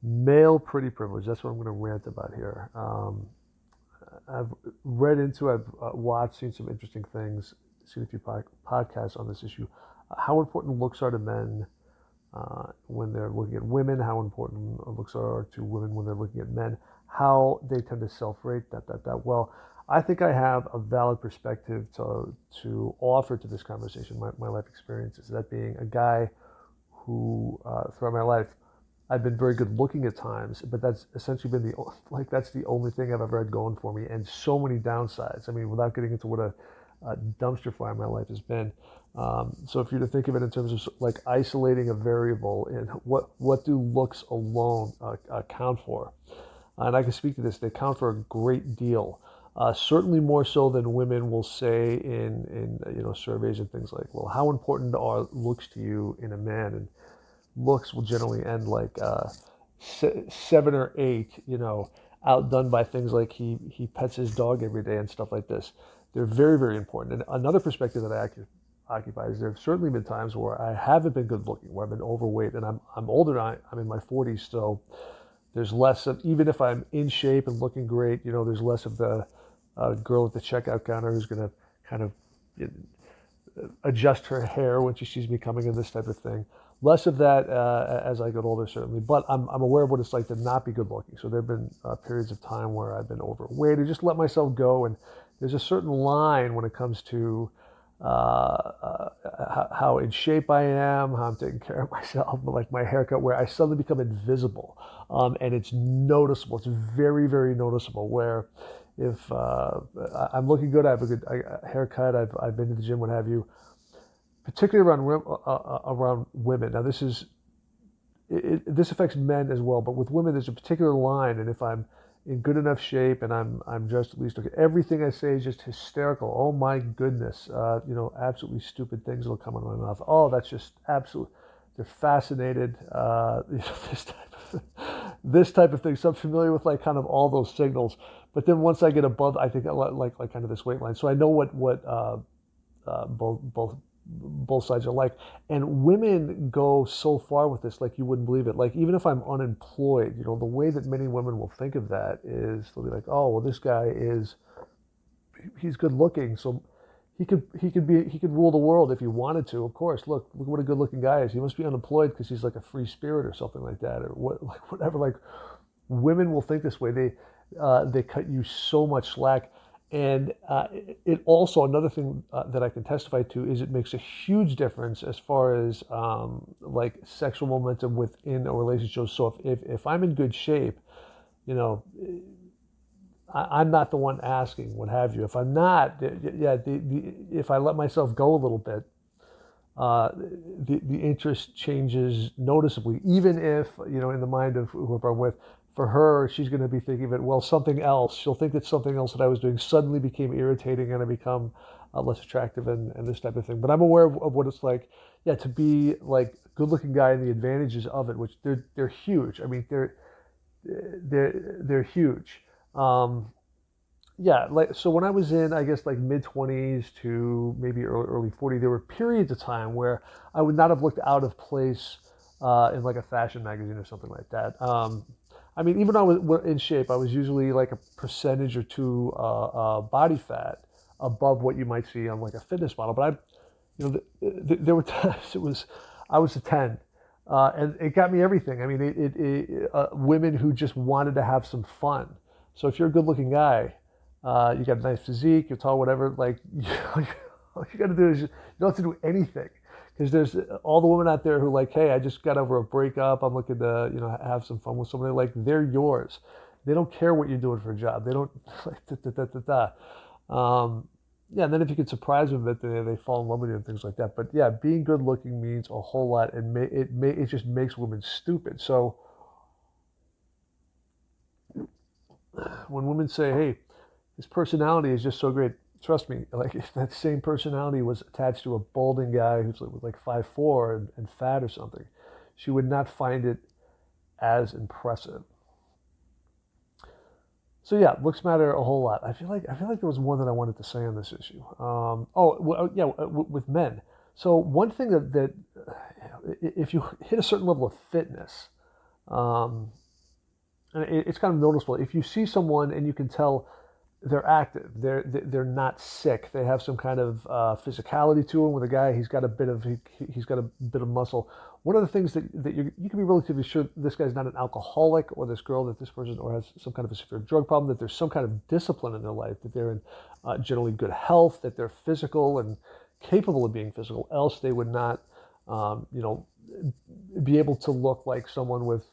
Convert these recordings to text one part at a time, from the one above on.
Male pretty privilege. That's what I'm going to rant about here. I've read into, I've watched, seen some interesting things, seen a few podcasts on this issue. How important looks are to men when they're looking at women, how important looks are to women when they're looking at men, how they tend to self-rate, that. Well, I think I have a valid perspective to offer to this conversation, my life experiences, that being a guy who, throughout my life, I've been very good looking at times, but that's essentially been that's the only thing I've ever had going for me, and so many downsides. I mean, without getting into what a dumpster fire my life has been. So if you're to think of it in terms of like isolating a variable and what do looks alone account for, and I can speak to this, they count for a great deal. Certainly more so than women will say in surveys and things like, well, how important are looks to you in a man? And looks will generally end like 7 or 8, outdone by things like he pets his dog every day and stuff like this. They're very, very important. And another perspective that I occupy is there have certainly been times where I haven't been good looking, where I've been overweight, and I'm older now. I'm in my 40s, so there's less of, even if I'm in shape and looking great, there's less of the girl at the checkout counter who's going to kind of adjust her hair when she sees me coming in, this type of thing. Less of that as I get older, certainly, but I'm aware of what it's like to not be good looking. So there have been periods of time where I've been overweight. I just let myself go, and there's a certain line when it comes to how in shape I am, how I'm taking care of myself, but like my haircut, where I suddenly become invisible, and it's noticeable. It's very, very noticeable. Where if I'm looking good, I have a good haircut, I've been to the gym, what have you, particularly around women. Now this affects men as well, but with women there's a particular line, and if I'm in good enough shape and I'm just at least okay, everything I say is just hysterical. Oh my goodness, absolutely stupid things will come out of my mouth. Oh, that's just absolute. They're fascinated. This type of thing. So I'm familiar with like kind of all those signals. But then once I get above, I think I like kind of this weight line. So I know what both sides are like. And women go so far with this, like you wouldn't believe it. Like even if I'm unemployed, the way that many women will think of that is they'll be like, oh, well, this guy he's good looking, so he could rule the world if he wanted to. Of course, look what a good looking guy is. He must be unemployed because he's like a free spirit or something like that, or whatever. Like women will think this way. They cut you so much slack. And it also, another thing that I can testify to is it makes a huge difference as far as like sexual momentum within a relationship. So if I'm in good shape, you know, I'm not the one asking, what have you. If I'm not, yeah, if I let myself go a little bit, uh, the interest changes noticeably, even if, in the mind of whoever I'm with, for her, she's going to be thinking of it, well, something else. She'll think that something else that I was doing suddenly became irritating and I become less attractive and this type of thing. But I'm aware of what it's like, yeah, to be like a good looking guy and the advantages of it, which they're huge. I mean, they're huge. Um, yeah, like so when I was in, I guess like mid 20s to maybe early 40, there were periods of time where I would not have looked out of place in like a fashion magazine or something like that. I mean, even when I was in shape, I was usually like a percentage or two body fat above what you might see on like a fitness model. But there were times I was a 10, and it got me everything. I mean, women who just wanted to have some fun. So if you're a good-looking guy, you got a nice physique, you're tall, whatever. Like all you got to do is you don't have to do anything, because there's all the women out there who like, hey, I just got over a breakup. I'm looking to have some fun with somebody. Like they're yours. They don't care what you're doing for a job. They don't like da, da, da, da, da. Yeah, and then if you could surprise them a bit, they fall in love with you and things like that. But yeah, being good looking means a whole lot, and it just makes women stupid. So when women say, hey, his personality is just so great. Trust me, like if that same personality was attached to a balding guy who's like 5'4" and fat or something, she would not find it as impressive. So yeah, looks matter a whole lot. I feel like there was more that I wanted to say on this issue. Yeah, with men. So one thing that if you hit a certain level of fitness, and it's kind of noticeable. If you see someone and you can tell they're active, they're not sick, they have some kind of physicality to them. With a guy, he's got a bit of muscle. One of the things that you can be relatively sure this guy's not an alcoholic, or this girl, that this person, or has some kind of a severe drug problem, that there's some kind of discipline in their life, that they're in generally good health, that they're physical and capable of being physical. Else they would not, you know, be able to look like someone with,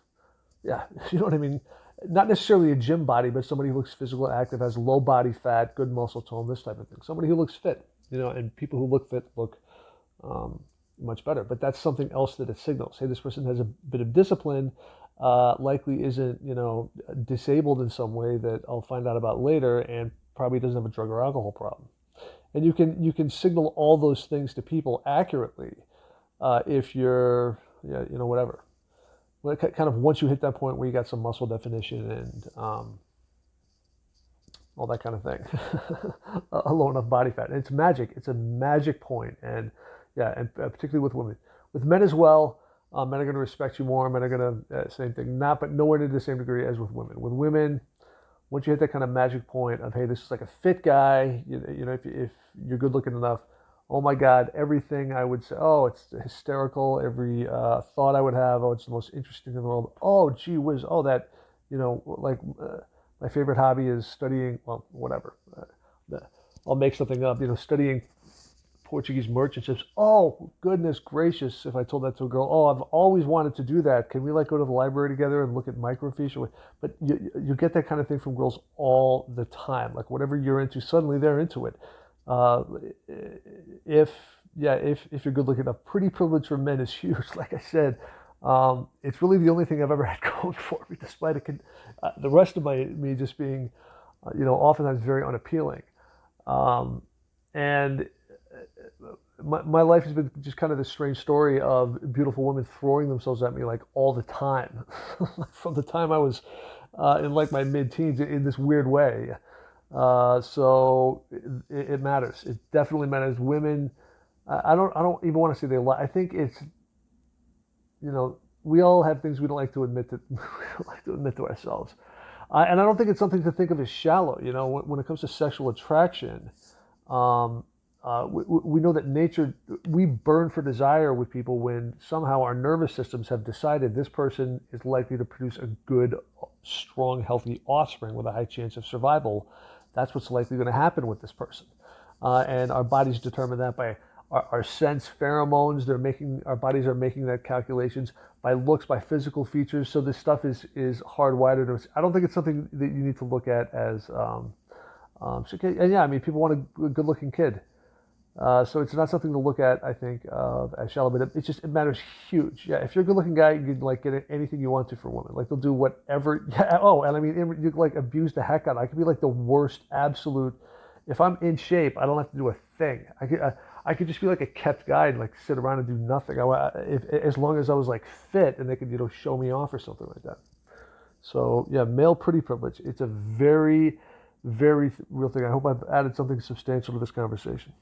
yeah, you know what I mean? Not necessarily a gym body, but somebody who looks physical, active, has low body fat, good muscle tone, this type of thing. Somebody who looks fit, you know, and people who look fit look much better. But that's something else that it signals. Hey, this person has a bit of discipline, likely isn't, you know, disabled in some way that I'll find out about later, and probably doesn't have a drug or alcohol problem. And you can signal all those things to people accurately if you're, yeah, you know, whatever. Well, kind of once you hit that point where you got some muscle definition and all that kind of thing, a low enough body fat. And it's magic. It's a magic point. And yeah, and particularly with women. With men as well, men are going to respect you more. Men are going to, same thing, but nowhere to the same degree as with women. With women, once you hit that kind of magic point of, hey, this is like a fit guy, you know, if you're good looking enough, oh my God, everything I would say, oh, it's hysterical. Every thought I would have, oh, it's the most interesting in the world. Oh, gee whiz, oh, that, you know, like my favorite hobby is studying, well, whatever. I'll make something up, you know, studying Portuguese merchant ships. Oh, goodness gracious, if I told that to a girl, oh, I've always wanted to do that. Can we like go to the library together and look at microfiche? But you get that kind of thing from girls all the time. Like whatever you're into, suddenly they're into it. If you're good looking enough, pretty privilege for men is huge. Like I said, it's really the only thing I've ever had going for me, despite the rest of me just being, you know, oftentimes very unappealing. And my life has been just kind of this strange story of beautiful women throwing themselves at me like all the time, from the time I was in like my mid-teens in this weird way. So it matters. It definitely matters. Women, I don't even want to say they lie. I think it's, you know, we all have things we don't like to admit to ourselves. And I don't think it's something to think of as shallow. You know, when it comes to sexual attraction, we know that we burn for desire with people when somehow our nervous systems have decided this person is likely to produce a good, strong, healthy offspring with a high chance of survival. That's what's likely going to happen with this person. And our bodies determine that by our sense, pheromones. Our bodies are making that calculations by looks, by physical features. So this stuff is hardwired. I don't think it's something that you need to look at as, and yeah, I mean, people want a good-looking kid. So it's not something to look at, I think, as shallow, but it matters huge. Yeah, if you're a good-looking guy, you can like get anything you want to for women. Like they'll do whatever. Yeah. Oh, and I mean, you like abuse the heck out of it. I could be like the worst absolute. If I'm in shape, I don't have to do a thing. I could just be like a kept guy and like sit around and do nothing. As long as I was like fit and they could, you know, show me off or something like that. So yeah, male pretty privilege. It's a very, very real thing. I hope I've added something substantial to this conversation.